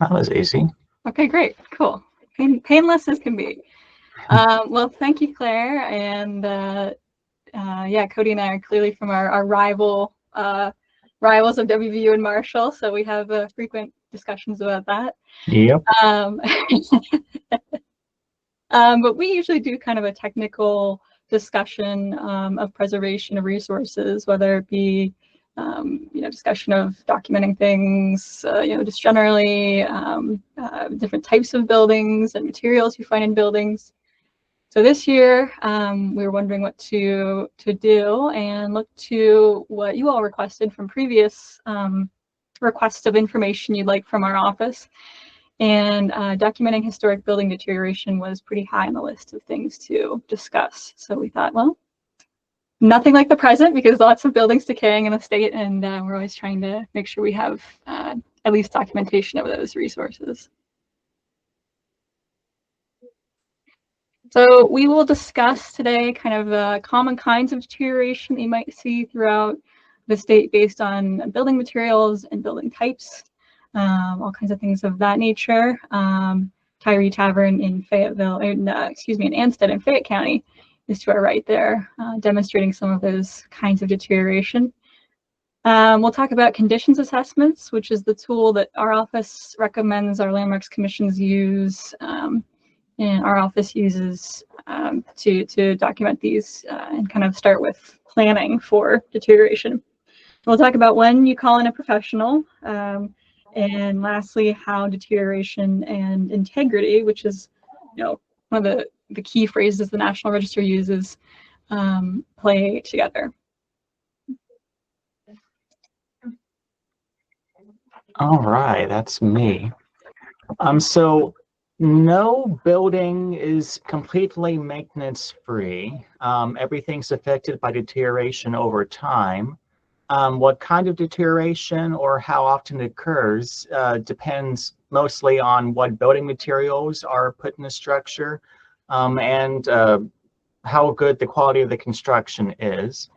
That was easy. Okay, great, cool. Painless as can be. Well, thank you, Claire. And yeah, Cody and I are clearly from our rivals of WVU and Marshall, so we have frequent discussions about that. Yep. But we usually do kind of a technical discussion of preservation of resources, whether it be discussion of documenting things, just generally different types of buildings and materials you find in buildings. So this year, we were wondering what to do and look to what you all requested from previous requests of information you'd like from our office. And documenting historic building deterioration was pretty high on the list of things to discuss. So we thought, well, nothing like the present, because lots of buildings decaying in the state, and we're always trying to make sure we have at least documentation of those resources. So we will discuss today kind of common kinds of deterioration that you might see throughout the state based on building materials and building types, all kinds of things of that nature. Tyree Tavern in Fayetteville, in Ansted in Fayette County is to our right there, demonstrating some of those kinds of deterioration. We'll talk about conditions assessments, which is the tool that our office recommends our landmarks commissions use, and our office uses to document these and kind of start with planning for deterioration. We'll talk about when you call in a professional, and lastly, how deterioration and integrity, which is one of the key phrases the National Register uses, play together. All right, that's me. So no building is completely maintenance free. Everything's affected by deterioration over time. What kind of deterioration or how often it occurs depends mostly on what building materials are put in the structure, and how good the quality of the construction is.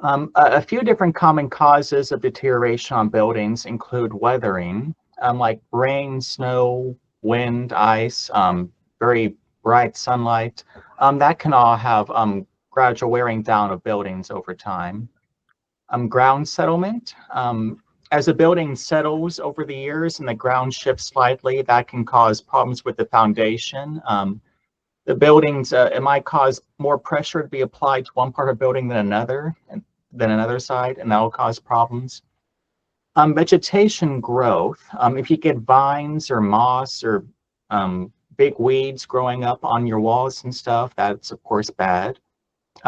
A few different common causes of deterioration on buildings include weathering, like rain, snow, wind, ice, very bright sunlight. That can all have gradual wearing down of buildings over time. Ground settlement. As a building settles over the years and the ground shifts slightly, that can cause problems with the foundation. The buildings, it might cause more pressure to be applied to one part of the building than another side, and that will cause problems. Vegetation growth. If you get vines or moss or big weeds growing up on your walls and stuff, that's of course bad.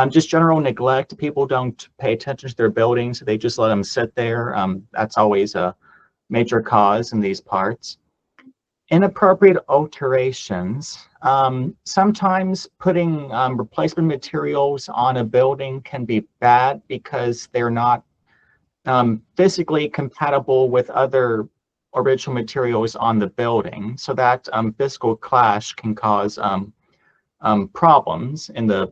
Just general neglect. People don't pay attention to their buildings. They just let them sit there. That's always a major cause in these parts. Inappropriate alterations. Sometimes putting replacement materials on a building can be bad because they're not physically compatible with other original materials on the building. So that physical clash can cause problems in the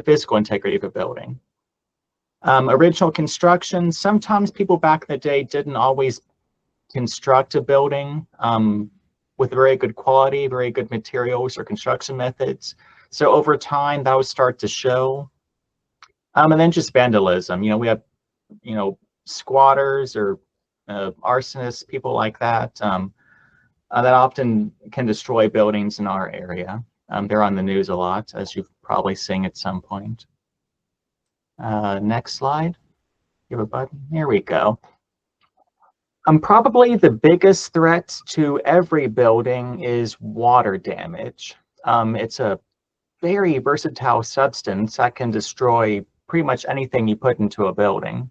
physical integrity of a building. Original construction. Sometimes people back in the day didn't always construct a building with very good quality, very good materials or construction methods. So over time, that would start to show. And then just vandalism. We have, squatters or arsonists, people like that, that often can destroy buildings in our area. They're on the news a lot, as you've probably seen at some point. Next slide. You have a button? Here we go. Probably the biggest threat to every building is water damage. It's a very versatile substance that can destroy pretty much anything you put into a building.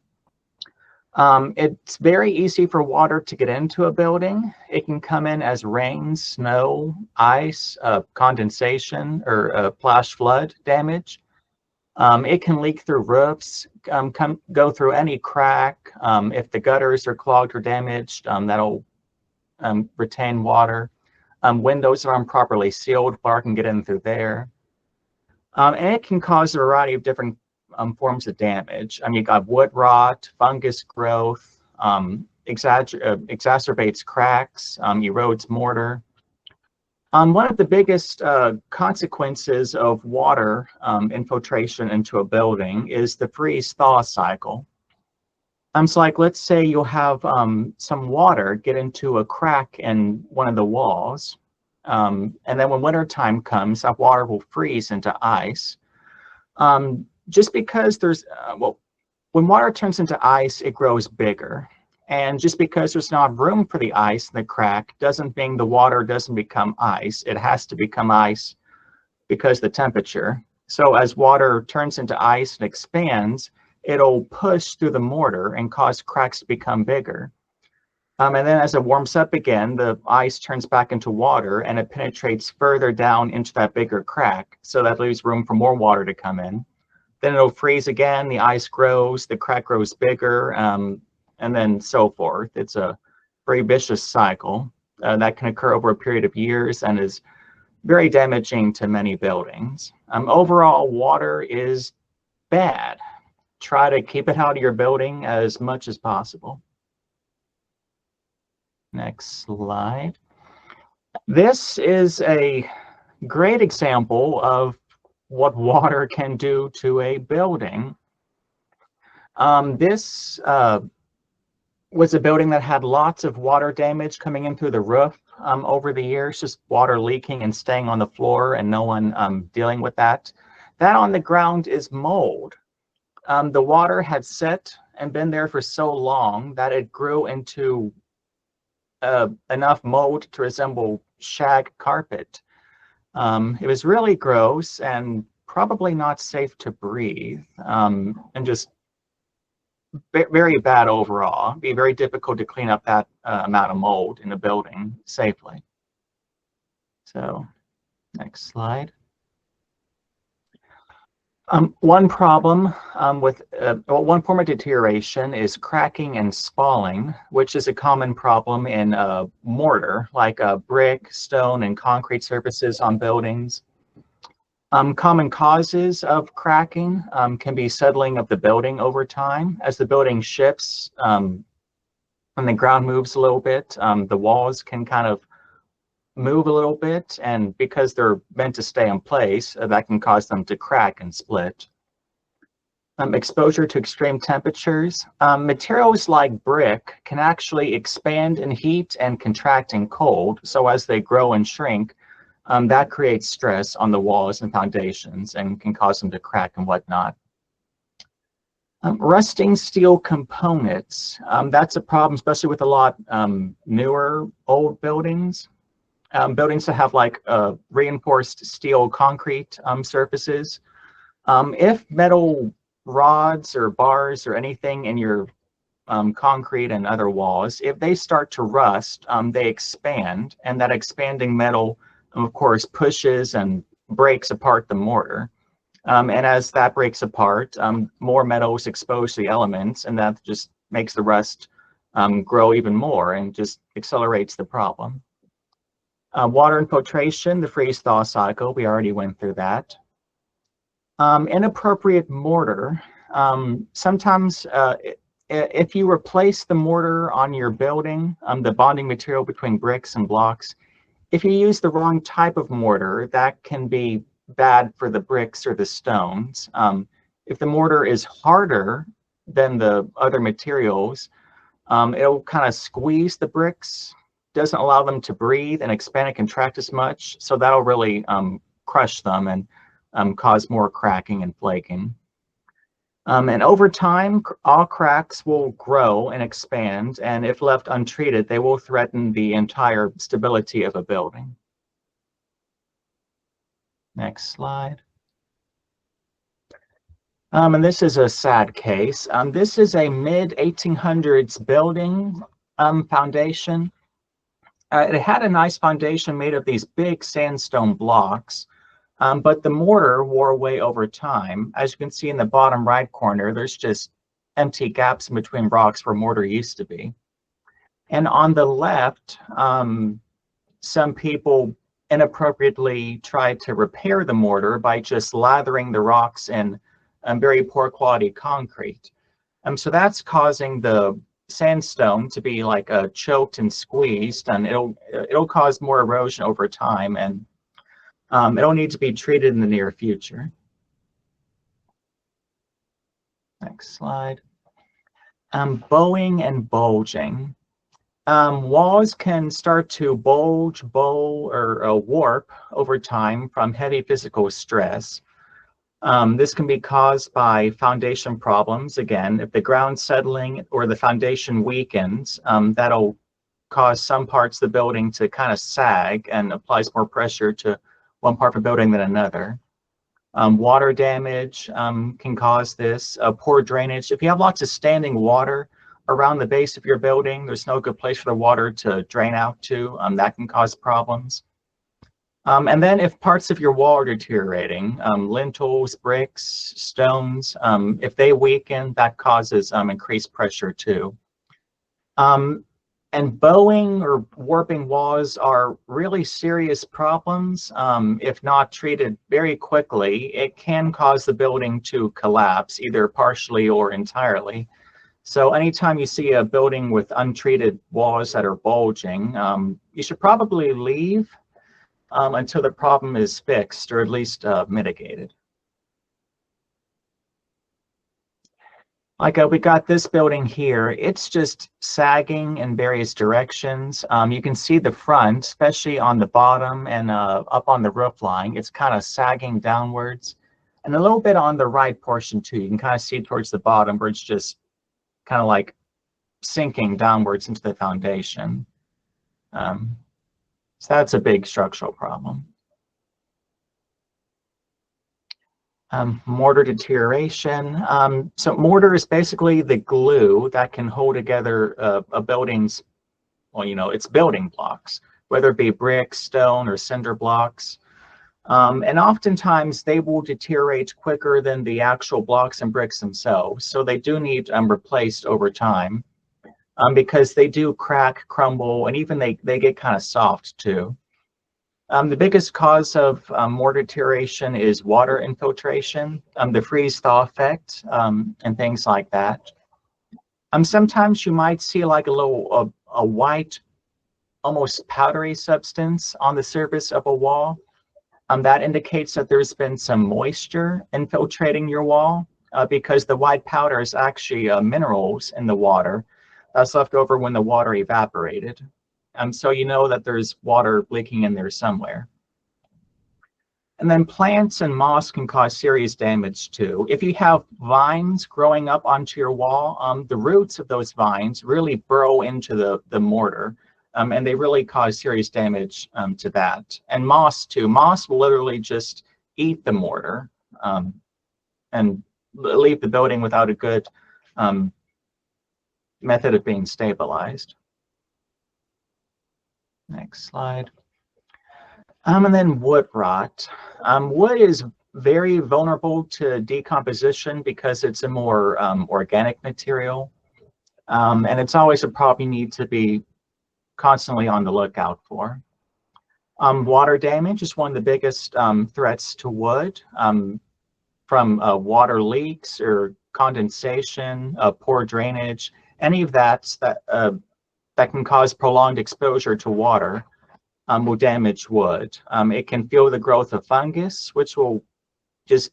It's very easy for water to get into a building. It can come in as rain, snow, ice, condensation, or flash flood damage. It can leak through roofs, go through any crack. If the gutters are clogged or damaged, that'll retain water. Windows are improperly sealed, water can get in through there. And it can cause a variety of different forms of damage. You've got wood rot, fungus growth, exacerbates cracks, erodes mortar. One of the biggest consequences of water infiltration into a building is the freeze-thaw cycle. So like, let's say you'll have some water get into a crack in one of the walls. And then when winter time comes, that water will freeze into ice. Just because there's, well, when water turns into ice, it grows bigger. And just because there's not room for the ice in the crack doesn't mean the water doesn't become ice. It has to become ice because of the temperature. So as water turns into ice and expands, it'll push through the mortar and cause cracks to become bigger. And then as it warms up again, the ice turns back into water and it penetrates further down into that bigger crack. So that leaves room for more water to come in. Then it'll freeze again, the ice grows, the crack grows bigger, and then so forth. It's a very vicious cycle that can occur over a period of years and is very damaging to many buildings. Overall, water is bad. Try to keep it out of your building as much as possible. Next slide. This is a great example of what water can do to a building. This was a building that had lots of water damage coming in through the roof over the years, just water leaking and staying on the floor and no one dealing with that. That on the ground is mold. The water had set and been there for so long that it grew into enough mold to resemble shag carpet. It was really gross and probably not safe to breathe, and just very bad overall. It'd be very difficult to clean up that amount of mold in a building safely. So, next slide. One problem one form of deterioration is cracking and spalling, which is a common problem in mortar, like brick, stone, and concrete surfaces on buildings. Common causes of cracking can be settling of the building over time. As the building shifts and the ground moves a little bit, the walls can kind of move a little bit, and because they're meant to stay in place, that can cause them to crack and split. Exposure to extreme temperatures. Materials like brick can actually expand in heat and contract in cold. So as they grow and shrink, that creates stress on the walls and foundations and can cause them to crack and whatnot. Rusting steel components. That's a problem, especially with a lot newer old buildings. Buildings that have like reinforced steel concrete surfaces. If metal rods or bars or anything in your concrete and other walls, if they start to rust, they expand, and that expanding metal, of course, pushes and breaks apart the mortar. And as that breaks apart, more metal is exposed to the elements, and that just makes the rust grow even more and just accelerates the problem. Water infiltration, the freeze-thaw cycle, we already went through that. Inappropriate mortar. Sometimes if you replace the mortar on your building, the bonding material between bricks and blocks, if you use the wrong type of mortar, that can be bad for the bricks or the stones. If the mortar is harder than the other materials, it'll kind of squeeze the bricks, doesn't allow them to breathe and expand and contract as much. So that'll really crush them and cause more cracking and flaking. And over time, all cracks will grow and expand, and if left untreated, they will threaten the entire stability of a building. Next slide. And this is a sad case. This is a mid-1800s building foundation. It had a nice foundation made of these big sandstone blocks, but the mortar wore away over time. As you can see in the bottom right corner, there's just empty gaps in between blocks where mortar used to be. And on the left, some people inappropriately tried to repair the mortar by just lathering the rocks in very poor quality concrete. So that's causing the sandstone to be like choked and squeezed, and it'll cause more erosion over time, and it'll need to be treated in the near future. Next slide. Bowing and bulging. Walls can start to bulge, bowl, or warp over time from heavy physical stress. This can be caused by foundation problems. Again, if the ground's settling or the foundation weakens, that'll cause some parts of the building to kind of sag and applies more pressure to one part of the building than another. Water damage can cause this. Poor drainage. If you have lots of standing water around the base of your building, there's no good place for the water to drain out to. That can cause problems. And then if parts of your wall are deteriorating, lintels, bricks, stones, if they weaken, that causes increased pressure too. And bowing or warping walls are really serious problems. If not treated very quickly, it can cause the building to collapse, either partially or entirely. So anytime you see a building with untreated walls that are bulging, you should probably leave until the problem is fixed or at least mitigated. Like we got this building here, it's just sagging in various directions. You can see the front, especially on the bottom and up on the roof line, it's kind of sagging downwards. And a little bit on the right portion too. You can kind of see towards the bottom where it's just kind of like sinking downwards into the foundation. So that's a big structural problem. Mortar deterioration. So mortar is basically the glue that can hold together a building's, well, you know, its building blocks, whether it be brick, stone, or cinder blocks. And oftentimes they will deteriorate quicker than the actual blocks and bricks themselves. So they do need replaced over time because they do crack, crumble, and even they get kind of soft too. The biggest cause of mortar deterioration is water infiltration, the freeze-thaw effect, and things like that. Sometimes you might see like a little a white, almost powdery substance on the surface of a wall. That indicates that there's been some moisture infiltrating your wall because the white powder is actually minerals in the water that's left over when the water evaporated. So you know that there's water leaking in there somewhere. And then plants and moss can cause serious damage too. If you have vines growing up onto your wall, the roots of those vines really burrow into the mortar, and they really cause serious damage to that. And moss too. Moss will literally just eat the mortar and leave the building without a good method of being stabilized. Next slide. And then wood rot. Wood is very vulnerable to decomposition because it's a more organic material. And it's always a problem you need to be constantly on the lookout for. Water damage is one of the biggest threats to wood, from water leaks or condensation, poor drainage, any of that can cause prolonged exposure to water will damage wood. It can fuel the growth of fungus, which will just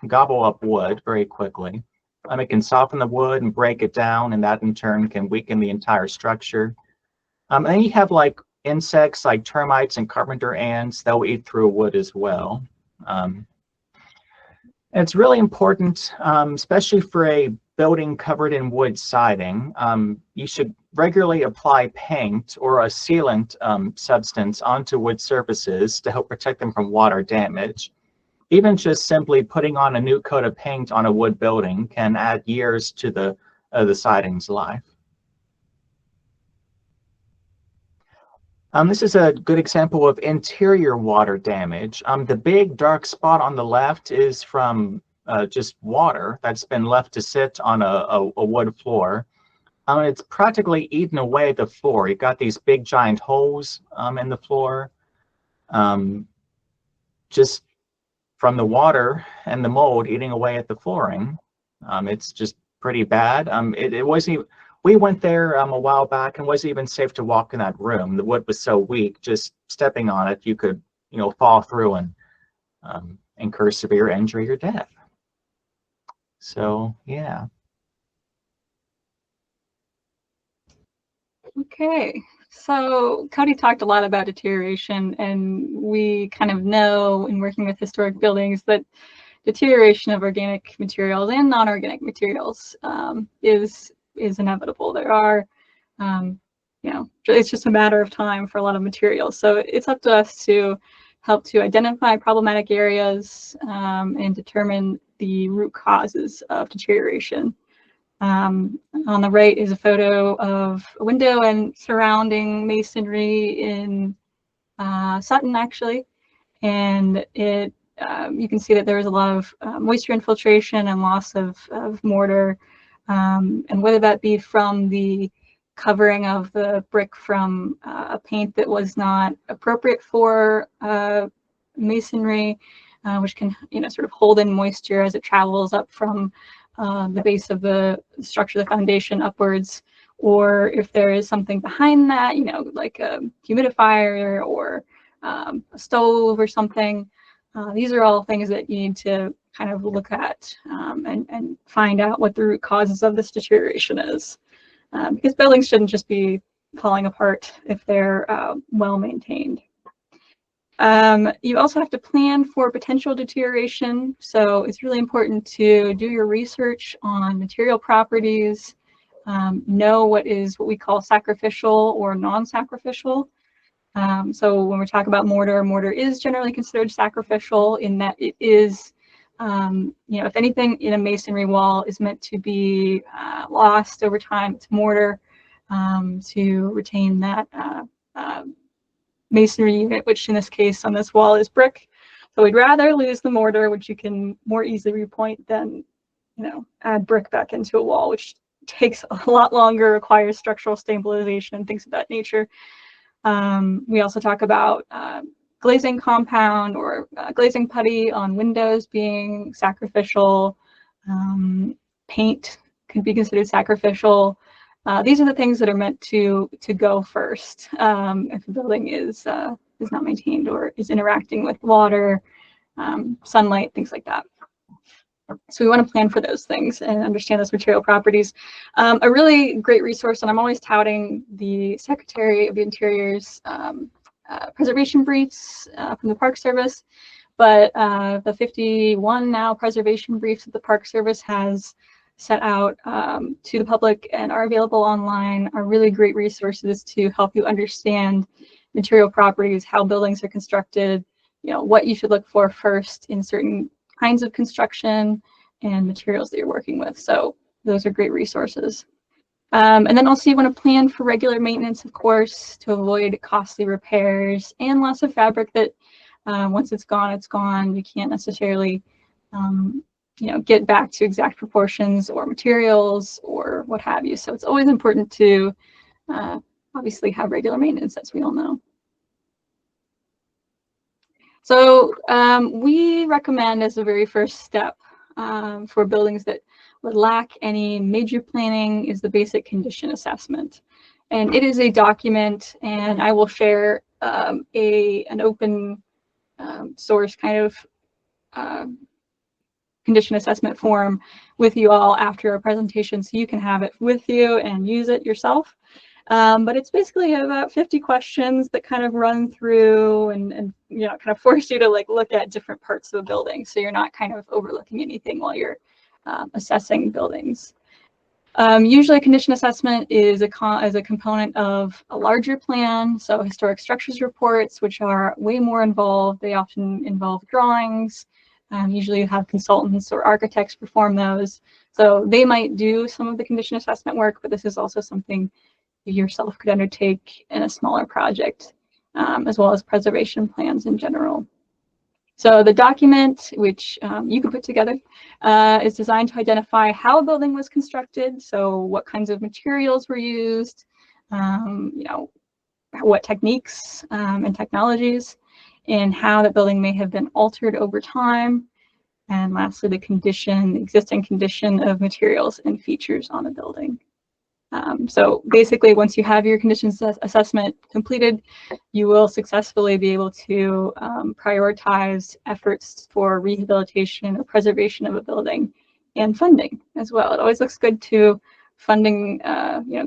gobble up wood very quickly. It can soften the wood and break it down, and that in turn can weaken the entire structure. And then you have like insects like termites and carpenter ants. They'll eat through wood as well. It's really important, especially for a building covered in wood siding. You should regularly apply paint or a sealant substance onto wood surfaces to help protect them from water damage. Even just simply putting on a new coat of paint on a wood building can add years to the siding's life. This is a good example of interior water damage. The big dark spot on the left is from just water that's been left to sit on a wood floor. It's practically eaten away the floor. You've got these big giant holes in the floor, just from the water and the mold eating away at the flooring. It's just pretty bad. It wasn't we went there a while back, and wasn't even safe to walk in that room. The wood was so weak, just stepping on it, you could, fall through and incur severe injury or death. So, yeah. Okay, so Cody talked a lot about deterioration, and we kind of know in working with historic buildings that deterioration of organic materials and non-organic materials is inevitable. There are, it's just a matter of time for a lot of materials. So it's up to us to help to identify problematic areas and determine the root causes of deterioration. On the right is a photo of a window and surrounding masonry in Sutton, actually, and it you can see that there was a lot of moisture infiltration and loss of mortar, and whether that be from the covering of the brick from a paint that was not appropriate for masonry, which can sort of hold in moisture as it travels up from the base of the structure, the foundation upwards, or if there is something behind that, like a humidifier or a stove or something. These are all things that you need to kind of look at and find out what the root causes of this deterioration is. Because buildings shouldn't just be falling apart if they're well maintained. You also have to plan for potential deterioration. So it's really important to do your research on material properties, know what we call sacrificial or non-sacrificial. So when we talk about mortar is generally considered sacrificial in that it is, if anything in a masonry wall is meant to be lost over time, it's mortar to retain that masonry unit, which in this case on this wall is brick. So we'd rather lose the mortar, which you can more easily repoint, than add brick back into a wall, which takes a lot longer, requires structural stabilization and things of that nature. We also talk about glazing compound or glazing putty on windows being sacrificial. Paint could be considered sacrificial. These are the things that are meant to go first if a building is not maintained or is interacting with water, sunlight, things like that. So we want to plan for those things and understand those material properties. A really great resource, and I'm always touting the Secretary of the Interior's preservation briefs from the Park Service, but the 51 now preservation briefs that the Park Service has set out to the public and are available online are really great resources to help you understand material properties, how buildings are constructed, what you should look for first in certain kinds of construction and materials that you're working with. So those are great resources. And then also you want to plan for regular maintenance, of course, to avoid costly repairs and loss of fabric that once it's gone, it's gone. You can't necessarily get back to exact proportions or materials or what have you. So it's always important to obviously have regular maintenance, as we all know. So we recommend as a very first step for buildings that would lack any major planning is the basic condition assessment. And it is a document, and I will share an open source kind of condition assessment form with you all after our presentation, so you can have it with you and use it yourself. But it's basically about 50 questions that kind of run through and kind of force you to look at different parts of a building, so you're not kind of overlooking anything while you're assessing buildings. Usually condition assessment is a component of a larger plan, so historic structures reports, which are way more involved. They often involve drawings. Usually you have consultants or architects perform those. So they might do some of the condition assessment work, but this is also something you yourself could undertake in a smaller project, as well as preservation plans in general. So the document, which you can put together, is designed to identify how a building was constructed, so what kinds of materials were used, what techniques and technologies, and how the building may have been altered over time, and lastly, the existing condition of materials and features on the building. So basically, once you have your conditions assessment completed, you will successfully be able to prioritize efforts for rehabilitation or preservation of a building and funding as well. It always looks good to funding,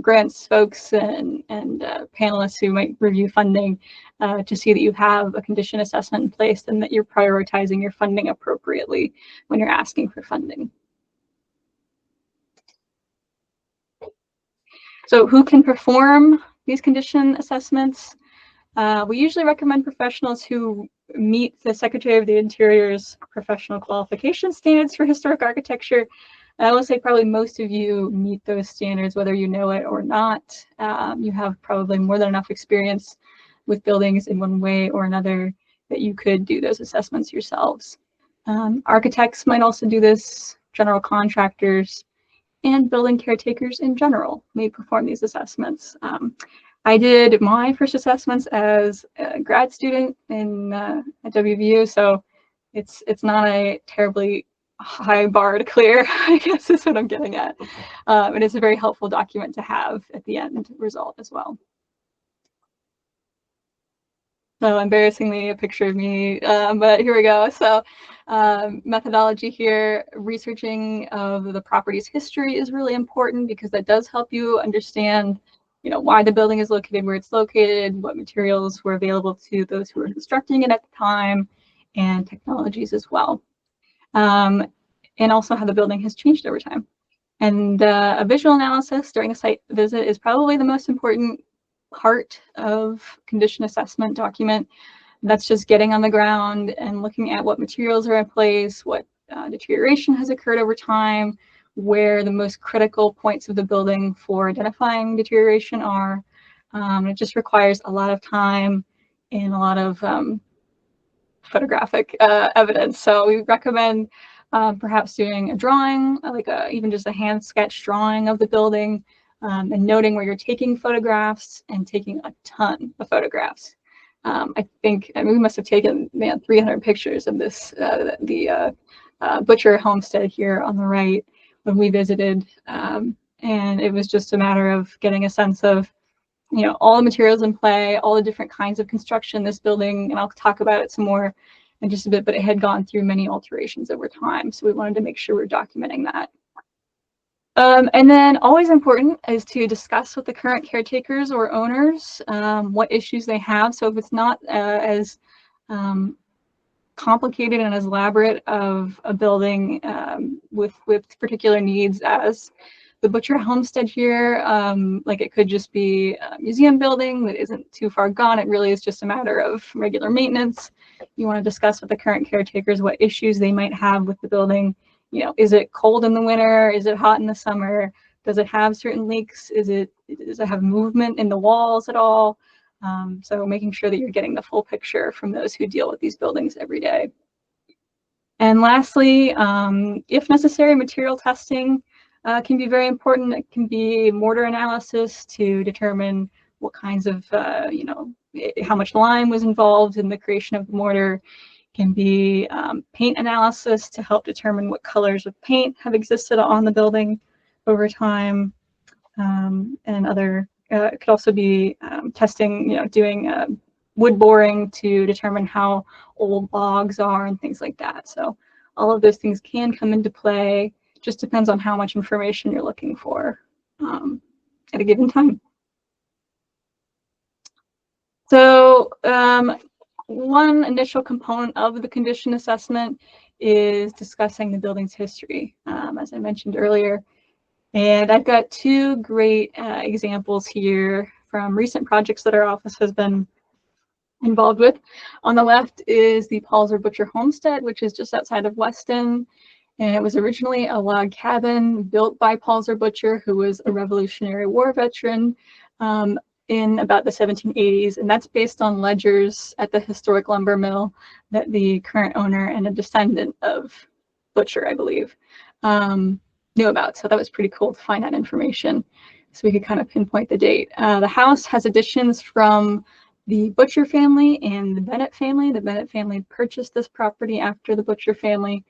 grants folks and panelists who might review funding to see that you have a condition assessment in place and that you're prioritizing your funding appropriately when you're asking for funding. So who can perform these condition assessments? We usually recommend professionals who meet the Secretary of the Interior's professional qualification standards for historic architecture. I will say probably most of you meet those standards, whether you know it or not. You have probably more than enough experience with buildings in one way or another that you could do those assessments yourselves. Architects might also do this, general contractors, and building caretakers in general may perform these assessments. I did my first assessments as a grad student at WVU, so it's not a terribly high bar to clear, I guess is what I'm getting at. And it's a very helpful document to have at the end result as well. So embarrassingly, a picture of me, but here we go. So methodology here, researching of the property's history is really important because that does help you understand, why the building is located where it's located, what materials were available to those who were constructing it at the time, and technologies as well. And also how the building has changed over time. And a visual analysis during a site visit is probably the most important part of condition assessment document. That's just getting on the ground and looking at what materials are in place, what deterioration has occurred over time, where the most critical points of the building for identifying deterioration are. It just requires a lot of time and a lot of photographic evidence. So we recommend perhaps doing a drawing, like even just a hand sketch drawing of the building, and noting where you're taking photographs and taking a ton of photographs. I think we must have taken 300 pictures of this, the Butcher homestead here on the right when we visited. And it was just a matter of getting a sense of, all the materials in play, all the different kinds of construction in this building, and I'll talk about it some more in just a bit, but it had gone through many alterations over time. So we wanted to make sure we're documenting that. And then always important is to discuss with the current caretakers or owners what issues they have. So if it's not as complicated and as elaborate of a building with particular needs as the Butcher homestead here, like it could just be a museum building that isn't too far gone. It really is just a matter of regular maintenance. You want to discuss with the current caretakers what issues they might have with the building. Is it cold in the winter? Is it hot in the summer? Does it have certain leaks? Does it have movement in the walls at all? So making sure that you're getting the full picture from those who deal with these buildings every day. And lastly, if necessary, material testing can be very important. It can be mortar analysis to determine what kinds of, how much lime was involved in the creation of the mortar. Can be paint analysis to help determine what colors of paint have existed on the building over time, and other. It could also be testing, doing wood boring to determine how old logs are and things like that. So all of those things can come into play. Just depends on how much information you're looking for at a given time. So one initial component of the condition assessment is discussing the building's history, as I mentioned earlier. And I've got two great examples here from recent projects that our office has been involved with. On the left is the Palzer Butcher homestead, which is just outside of Weston. And it was originally a log cabin built by Palzer Butcher, who was a Revolutionary War veteran, in about the 1780s, and that's based on ledgers at the historic lumber mill that the current owner and a descendant of Butcher, I believe, knew about. So that was pretty cool to find that information, so we could kind of pinpoint the date. The house has additions from the Butcher family and the Bennett family. The Bennett family purchased this property after the Butcher family.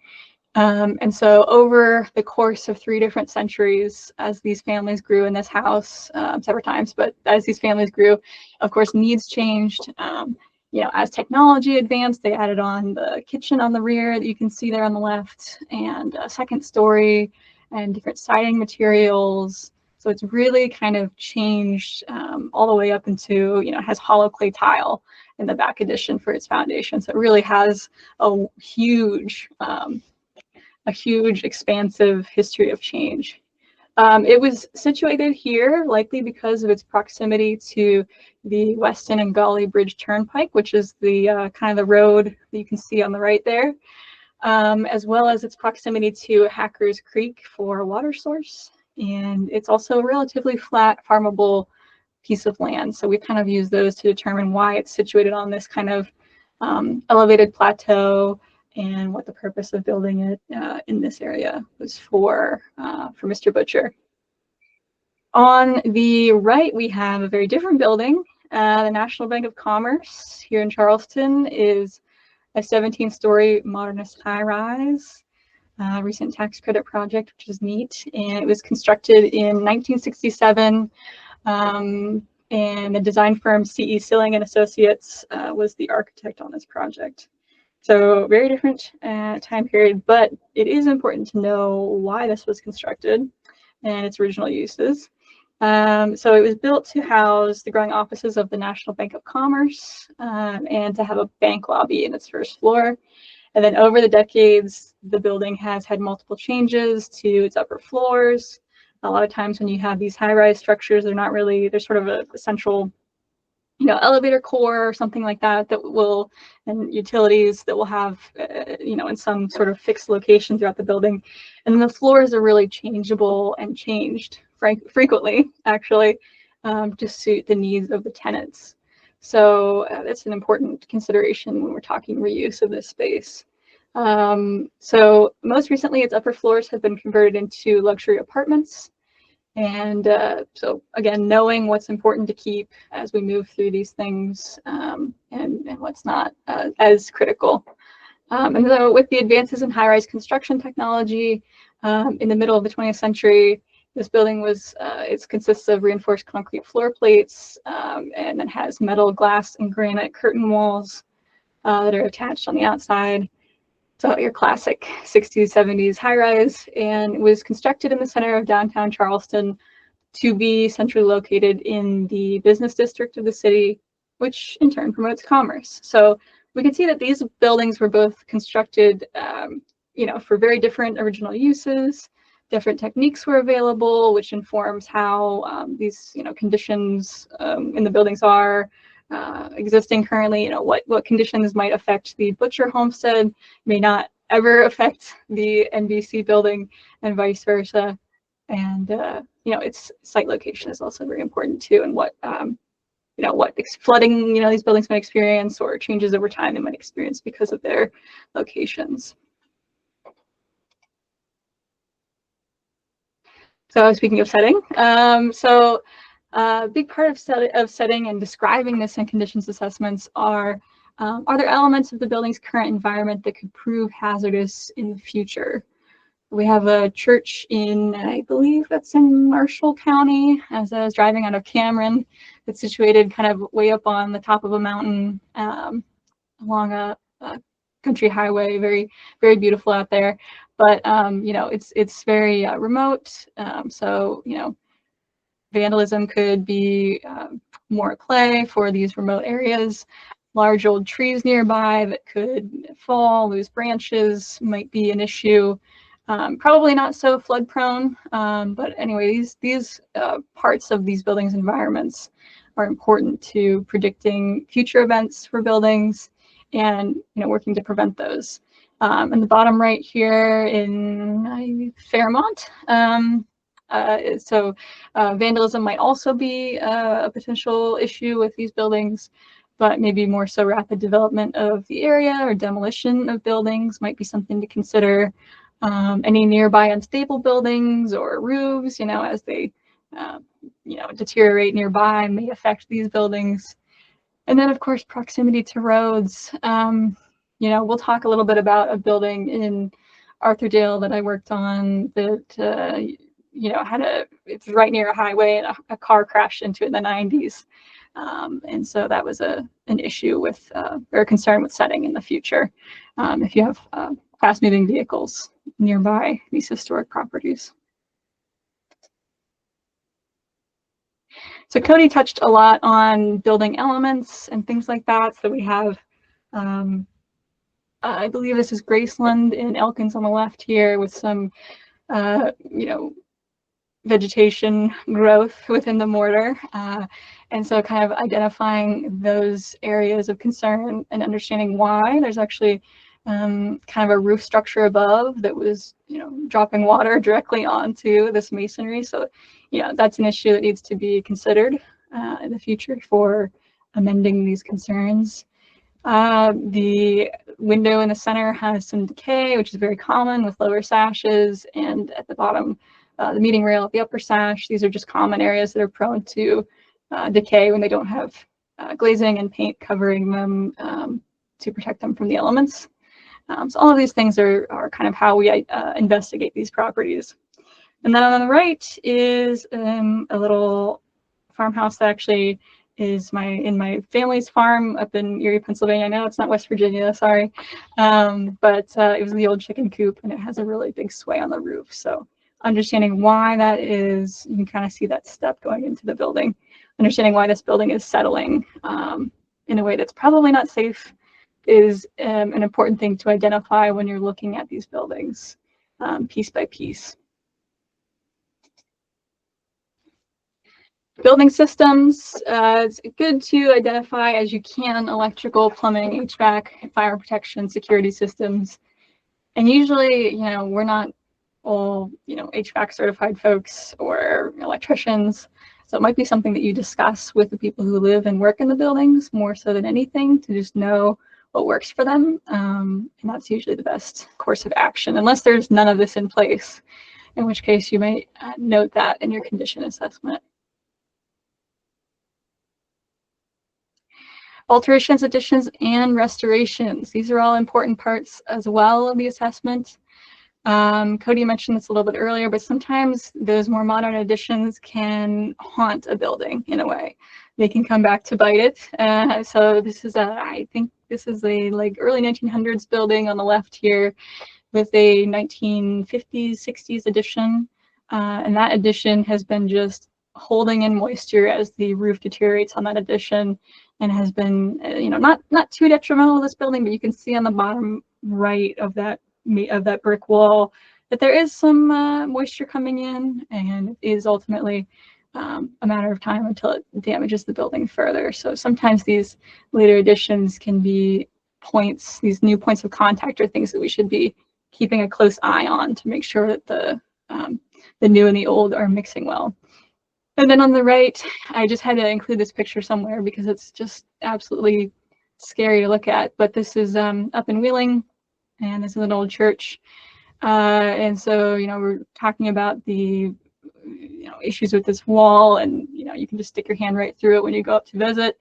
And so over the course of 3 different centuries, as these families grew in this house, several times, but as these families grew, of course, needs changed. You know, as technology advanced, they added on the kitchen on the rear that you can see there on the left, and a second story, and different siding materials. So it's really kind of changed all the way up into, you know, has hollow clay tile in the back addition for its foundation. So it really has a huge expansive history of change. It was situated here likely because of its proximity to the Weston and Gawley Bridge Turnpike, which is the kind of the road that you can see on the right there, as well as its proximity to Hackers Creek for a water source. And it's also a relatively flat, farmable piece of land. So we kind of use those to determine why it's situated on this kind of elevated plateau, and what the purpose of building it in this area was for Mr. Butcher. On the right, we have a very different building. The National Bank of Commerce here in Charleston is a 17-story modernist high-rise, recent tax credit project, which is neat. And it was constructed in 1967. And the design firm CE Silling and Associates was the architect on this project. So very different time period, but it is important to know why this was constructed and its original uses. So it was built to house the growing offices of the National Bank of Commerce, and to have a bank lobby in its first floor. And then over the decades, the building has had multiple changes to its upper floors. A lot of times when you have these high-rise structures, they're not really, they're sort of a central, you know, elevator core or something like that, that will, and utilities that will have, you know, in some sort of fixed location throughout the building. And then the floors are really changeable and changed frequently, actually, to suit the needs of the tenants. So that's an important consideration when we're talking reuse of this space. So most recently, its upper floors have been converted into luxury apartments. And so again, knowing what's important to keep as we move through these things, and what's not as critical. And so with the advances in high-rise construction technology in the middle of the 20th century, this building was, it consists of reinforced concrete floor plates, and then has metal, glass, and granite curtain walls that are attached on the outside. So your classic 60s, 70s high-rise, and it was constructed in the center of downtown Charleston to be centrally located in the business district of the city, which in turn promotes commerce. So we can see that these buildings were both constructed, you know, for very different original uses. Different techniques were available, which informs how these, you know, conditions in the buildings are existing currently. You know, what conditions might affect the Butcher homestead may not ever affect the NBC building, and vice versa. And you know, its site location is also very important too, and what you know, what flooding, you know, these buildings might experience, or changes over time they might experience because of their locations. So speaking of setting, a big part of setting and describing this in conditions assessments are there elements of the building's current environment that could prove hazardous in the future? We have a church in, I believe that's in Marshall County, as I was driving out of Cameron. It's situated kind of way up on the top of a mountain along a country highway, very, very beautiful out there. But you know, it's very remote, so you know, vandalism could be more at play for these remote areas. Large old trees nearby that could fall, lose branches might be an issue. Probably not so flood prone, but anyway, these parts of these buildings' environments are important to predicting future events for buildings, and you know, working to prevent those. In the bottom right here in Fairmont, vandalism might also be a potential issue with these buildings, but maybe more so rapid development of the area or demolition of buildings might be something to consider. Any nearby unstable buildings or roofs, you know, as they you know, deteriorate nearby may affect these buildings. And then of course, proximity to roads. You know, we'll talk a little bit about a building in Arthurdale that I worked on that you know, it's right near a highway, and a car crashed into it in the 90s. And so that was an issue with, or a concern with setting in the future if you have fast moving vehicles nearby these historic properties. So Cody touched a lot on building elements and things like that. So we have, I believe this is Graceland in Elkins on the left here, with some, you know, vegetation growth within the mortar. And so kind of identifying those areas of concern and understanding why. There's actually kind of a roof structure above that was, you know, dropping water directly onto this masonry. So, you know, that's an issue that needs to be considered in the future for amending these concerns. The window in the center has some decay, which is very common with lower sashes, and at the bottom, the meeting rail at the upper sash. These are just common areas that are prone to decay when they don't have glazing and paint covering them to protect them from the elements. So all of these things are kind of how we investigate these properties. And then on the right is a little farmhouse that actually is in my family's farm up in Erie, Pennsylvania. I know it's not West Virginia, sorry. But it was the old chicken coop, and it has a really big sway on the roof. So understanding why that is, you can kind of see that step going into the building. Understanding why this building is settling in a way that's probably not safe is an important thing to identify when you're looking at these buildings piece by piece. Building systems, it's good to identify as you can electrical, plumbing, HVAC, fire protection, security systems. And usually, you know, we're not all, you know, HVAC certified folks or electricians. So it might be something that you discuss with the people who live and work in the buildings more so than anything, to just know what works for them. And that's usually the best course of action, unless there's none of this in place, in which case you might note that in your condition assessment. Alterations, additions, and restorations. These are all important parts as well of the assessment. Cody mentioned this a little bit earlier, but sometimes those more modern additions can haunt a building in a way. They can come back to bite it. So this is I think this is a like early 1900s building on the left here with a 1950s, 60s addition. And that addition has been just holding in moisture as the roof deteriorates on that addition, and has been, you know, not too detrimental to this building, but you can see on the bottom right of that brick wall that there is some moisture coming in, and it is ultimately a matter of time until it damages the building further. So sometimes these later additions can be points, these new points of contact, or things that we should be keeping a close eye on to make sure that the new and the old are mixing well. And then on the right, I just had to include this picture somewhere because it's just absolutely scary to look at. But this is up in Wheeling, and this is an old church. And so, you know, we're talking about the, you know, issues with this wall, and, you know, you can just stick your hand right through it when you go up to visit.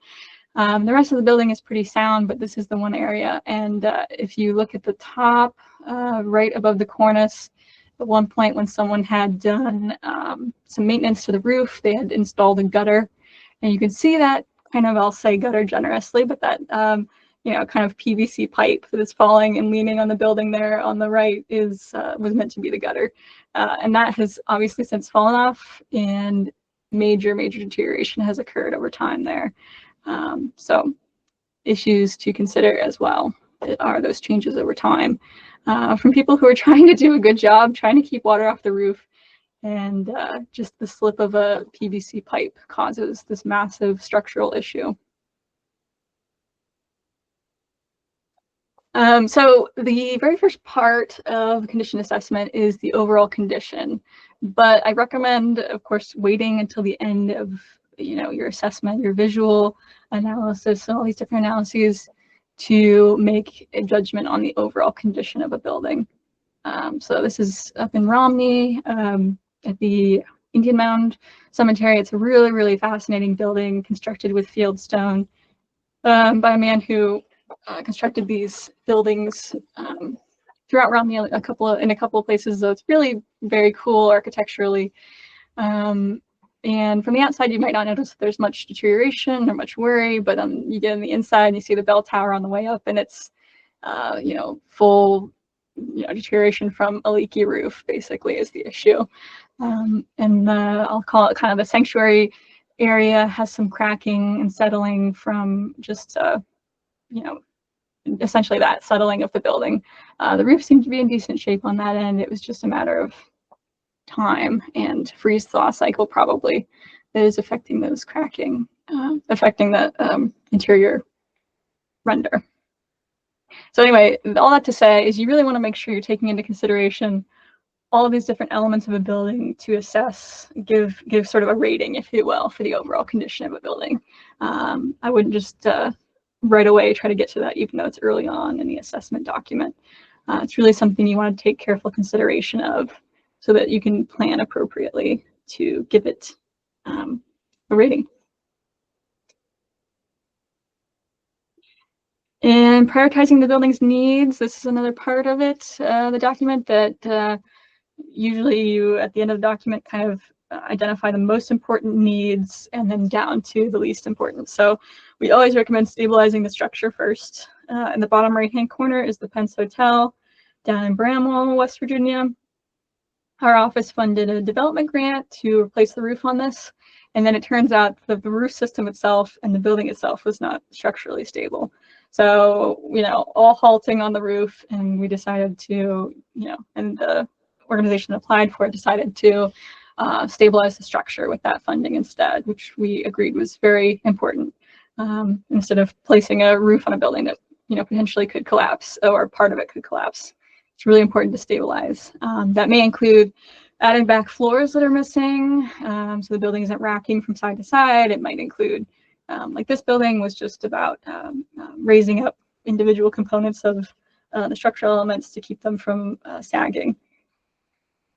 The rest of the building is pretty sound, but this is the one area. And if you look at the top, right above the cornice, at one point when someone had done some maintenance to the roof, they had installed a gutter, and you can see that kind of, I'll say gutter generously, but that you know, kind of PVC pipe that is falling and leaning on the building there on the right is was meant to be the gutter, and that has obviously since fallen off, and major deterioration has occurred over time there. So issues to consider as well are those changes over time from people who are trying to do a good job, trying to keep water off the roof, and just the slip of a PVC pipe causes this massive structural issue. So the very first part of condition assessment is the overall condition, but I recommend, of course, waiting until the end of, you know, your assessment, your visual analysis, and all these different analyses to make a judgment on the overall condition of a building. So this is up in Romney at the Indian Mound Cemetery. It's a really fascinating building constructed with field stone by a man who constructed these buildings throughout around in a couple of places, so it's really very cool architecturally. And from the outside, you might not notice that there's much deterioration or much worry, but you get on the inside and you see the bell tower on the way up, and it's full deterioration from a leaky roof, basically, is the issue. And I'll call it kind of the sanctuary area has some cracking and settling from just essentially that settling of the building. The roof seemed to be in decent shape on that end. It was just a matter of time and freeze thaw cycle probably that is affecting those cracking, affecting the interior render. So anyway, all that to say is you really want to make sure you're taking into consideration all of these different elements of a building to assess, give sort of a rating, if you will, for the overall condition of a building. I wouldn't just right away try to get to that, even though it's early on in the assessment document. It's really something you want to take careful consideration of so that you can plan appropriately to give it a rating. And prioritizing the building's needs, this is another part of it, the document that usually you, at the end of the document, kind of identify the most important needs and then down to the least important. So we always recommend stabilizing the structure first. In the bottom right-hand corner is the Pence Hotel down in Bramwell, West Virginia. Our office funded a development grant to replace the roof on this. And then it turns out that the roof system itself and the building itself was not structurally stable. So, all halting on the roof, and we decided to, and the organization that applied for it decided to stabilize the structure with that funding instead, which we agreed was very important. Instead of placing a roof on a building that, potentially could collapse or part of it could collapse. It's really important to stabilize. That may include adding back floors that are missing, so the building isn't racking from side to side. It might include, like this building was just about raising up individual components of the structural elements to keep them from sagging.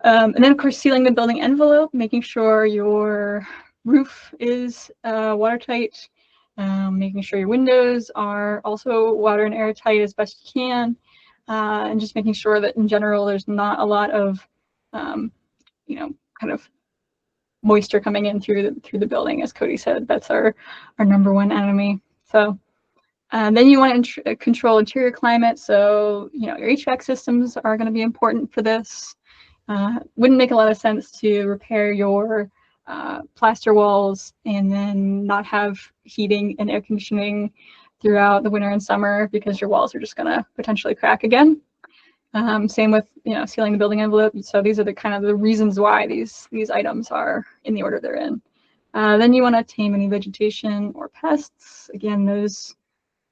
And then, of course, sealing the building envelope, making sure your roof is watertight, making sure your windows are also water and airtight as best you can, and just making sure that in general there's not a lot of kind of moisture coming in through the building. As Cody said, that's our number one enemy. So then you want to control interior climate. So your HVAC systems are going to be important for this. Wouldn't make a lot of sense to repair your plaster walls and then not have heating and air conditioning throughout the winter and summer, because your walls are just going to potentially crack again. Same with sealing the building envelope. So these are the kind of the reasons why these items are in the order they're in. Then you want to tame any vegetation or pests. Again, those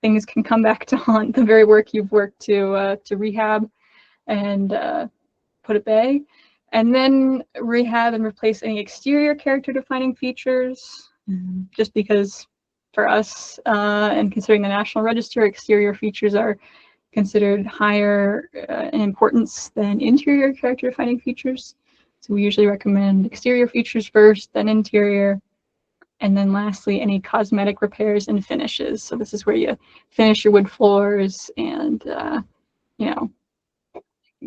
things can come back to haunt the very work you've worked to rehab and put at bay. And then rehab and replace any exterior character defining features, just because for us, and considering the National Register, exterior features are considered higher in importance than interior character defining features. So we usually recommend exterior features first, then interior, and then lastly, any cosmetic repairs and finishes. So this is where you finish your wood floors and,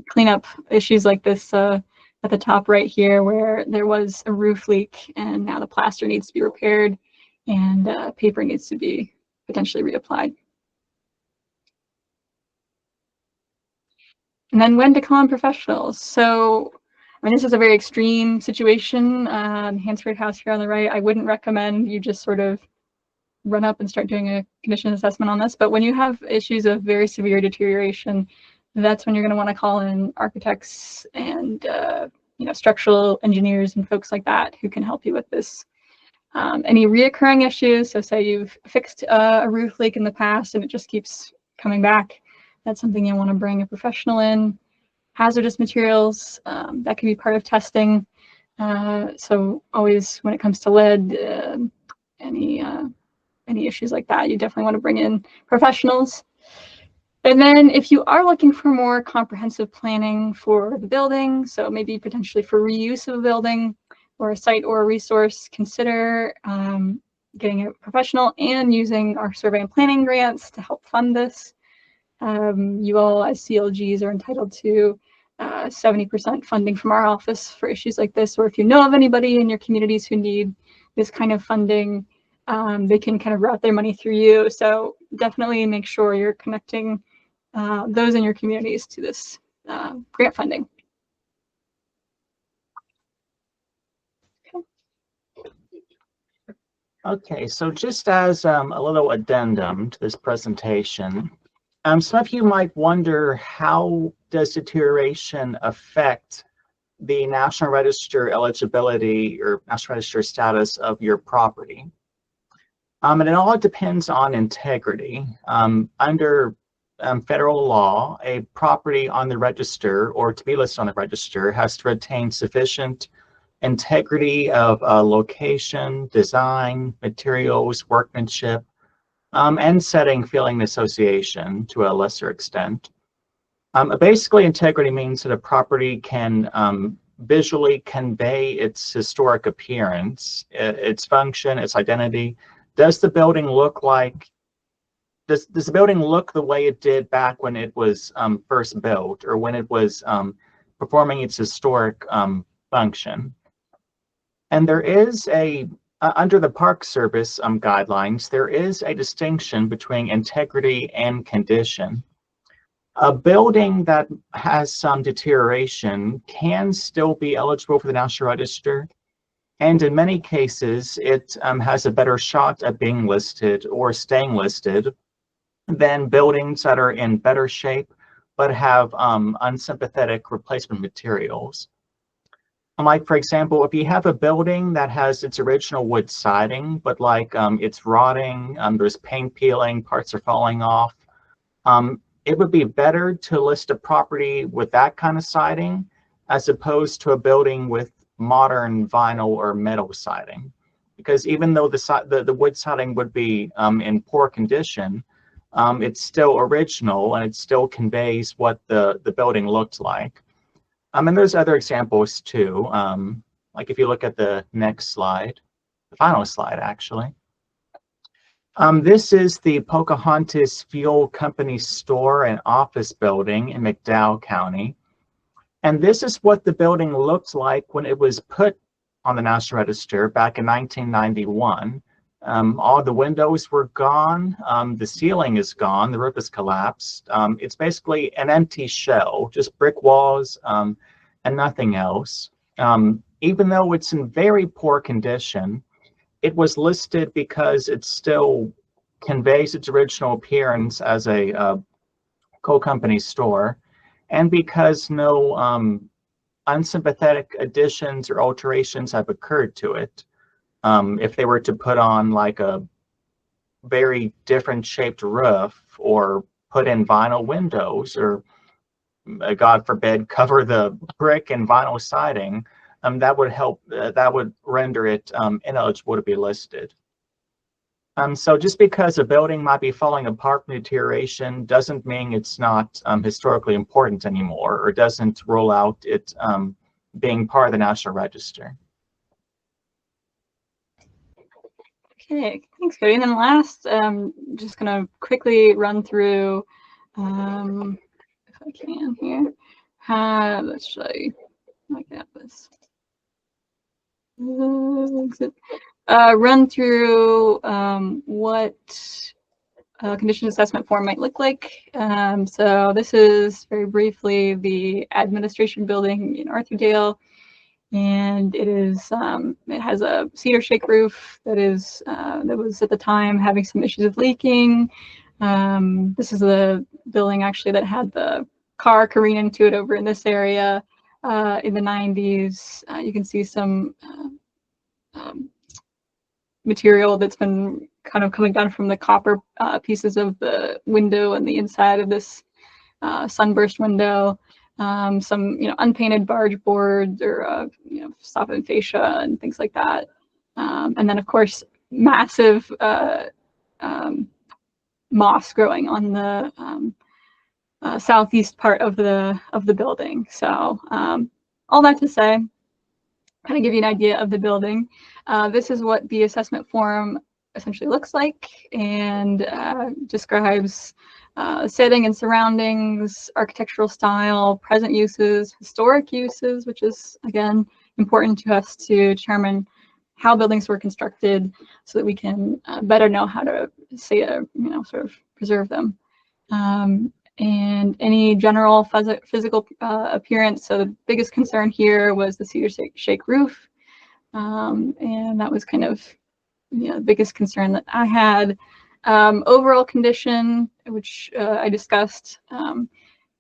clean up issues like this at the top right here, where there was a roof leak and now the plaster needs to be repaired and paper needs to be potentially reapplied. And then when to call on professionals. So, this is a very extreme situation. Hansford House here on the right, I wouldn't recommend you just sort of run up and start doing a condition assessment on this. But when you have issues of very severe deterioration, that's when you're going to want to call in architects and structural engineers and folks like that who can help you with this. Any reoccurring issues, so say you've fixed a roof leak in the past and it just keeps coming back, that's something you want to bring a professional in. Hazardous materials, that can be part of testing. So always when it comes to lead, any issues like that, you definitely want to bring in professionals. And then if you are looking for more comprehensive planning for the building, so maybe potentially for reuse of a building or a site or a resource, consider getting a professional and using our survey and planning grants to help fund this. You all as CLGs are entitled to 70% funding from our office for issues like this, or if you know of anybody in your communities who need this kind of funding, they can kind of route their money through you. So definitely make sure you're connecting those in your communities to this grant funding. Okay, so just as a little addendum to this presentation, some of you might wonder, how does deterioration affect the National Register eligibility or National Register status of your property? And it all depends on integrity. Under federal law, a property on the register or to be listed on the register has to retain sufficient integrity of location, design, materials, workmanship, and setting, feeling, and association to a lesser extent. Basically, integrity means that a property can visually convey its historic appearance, its function, its identity. Does the building look like, does the building look the way it did back when it was first built, or when it was performing its historic function? And there is under the Park Service guidelines, there is a distinction between integrity and condition. A building that has some deterioration can still be eligible for the National Register, and in many cases, it has a better shot at being listed or staying listed than buildings that are in better shape but have unsympathetic replacement materials. Like, for example, if you have a building that has its original wood siding, but like it's rotting, there's paint peeling, parts are falling off, it would be better to list a property with that kind of siding as opposed to a building with modern vinyl or metal siding. Because even though the wood siding would be in poor condition, it's still original and it still conveys what the building looked like. And there's other examples too. Like if you look at the next slide, the final slide actually. This is the Pocahontas Fuel Company store and office building in McDowell County. And this is what the building looked like when it was put on the National Register back in 1991. All the windows were gone, the ceiling is gone, the roof is collapsed. It's basically an empty shell, just brick walls and nothing else. Even though it's in very poor condition, it was listed because it still conveys its original appearance as a coal company store, and because no unsympathetic additions or alterations have occurred to it. If they were to put on like a very different shaped roof or put in vinyl windows or God forbid cover the brick and vinyl siding, that would render it ineligible to be listed. So just because a building might be falling apart from deterioration doesn't mean it's not historically important anymore, or doesn't rule out it being part of the National Register. Okay, thanks, Cody. And then last, just gonna quickly run through, if I can here, let's show you, I got this. Run through what a condition assessment form might look like. So this is very briefly the administration building in Arthurdale, and it is it has a cedar shake roof that was at the time having some issues of leaking. This is the building actually that had the car careen into it over in this area in the 90s. You can see some material that's been kind of coming down from the copper pieces of the window and the inside of this sunburst window. Some unpainted barge boards or soffit fascia and things like that. And then of course massive moss growing on the southeast part of the building. So all that to say, kind of give you an idea of the building. This is what the assessment form essentially looks like, and describes setting and surroundings, architectural style, present uses, historic uses, which is, again, important to us to determine how buildings were constructed so that we can better know how to sort of preserve them. And any general physical appearance. So the biggest concern here was the cedar shake roof. And that was kind of the biggest concern that I had. Overall condition, which I discussed,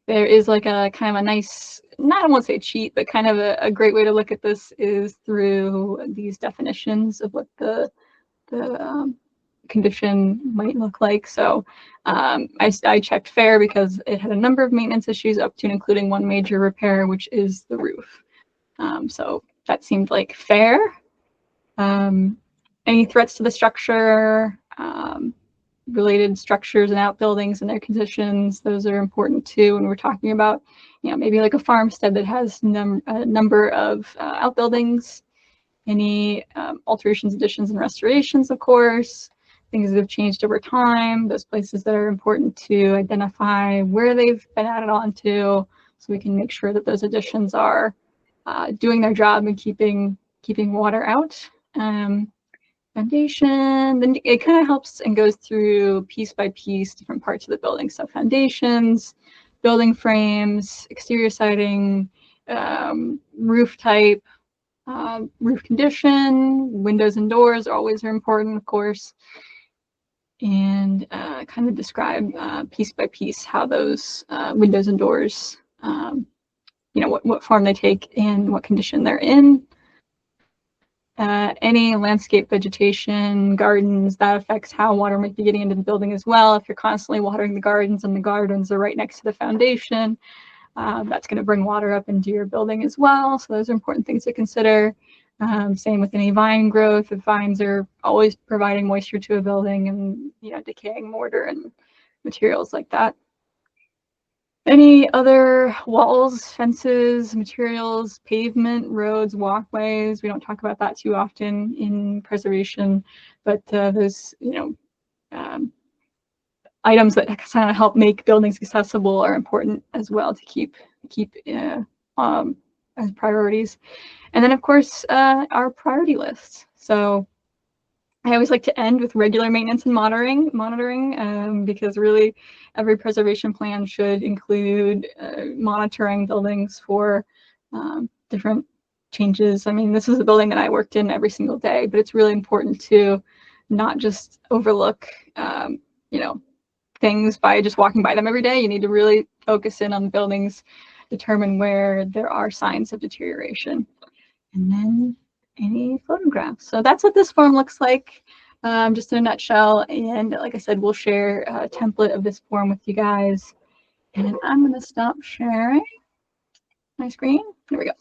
there is like a kind of a nice, I won't say cheat, but kind of a great way to look at this is through these definitions of what the condition might look like. So I checked fair because it had a number of maintenance issues up to and including one major repair, which is the roof. So that seemed like fair. Any threats to the structure, related structures and outbuildings and their conditions, those are important too when we're talking about, maybe like a farmstead that has a number of outbuildings. Any alterations, additions, and restorations, of course, things that have changed over time, those places that are important to identify where they've been added onto, so we can make sure that those additions are doing their job and keeping water out. Foundation, then it kind of helps and goes through piece by piece different parts of the building. So foundations, building frames, exterior siding, roof type, roof condition, windows and doors always are important, of course, and kind of describe piece by piece how those windows and doors, what form they take and what condition they're in. Any landscape vegetation, gardens, that affects how water might be getting into the building as well. If you're constantly watering the gardens and the gardens are right next to the foundation, that's going to bring water up into your building as well. So those are important things to consider. Same with any vine growth. If vines are always providing moisture to a building and decaying mortar and materials like that. Any other walls, fences, materials, pavement, roads, walkways. We don't talk about that too often in preservation, but those items that kind of help make buildings accessible are important as well to keep as priorities. And then, of course, our priority list. So I always like to end with regular maintenance and monitoring, because really every preservation plan should include monitoring buildings for different changes. I mean, this is a building that I worked in every single day, but it's really important to not just overlook, things by just walking by them every day. You need to really focus in on the buildings, determine where there are signs of deterioration, and then any photographs. So that's what this form looks like, just in a nutshell. And like I said, we'll share a template of this form with you guys. And I'm going to stop sharing my screen. There we go.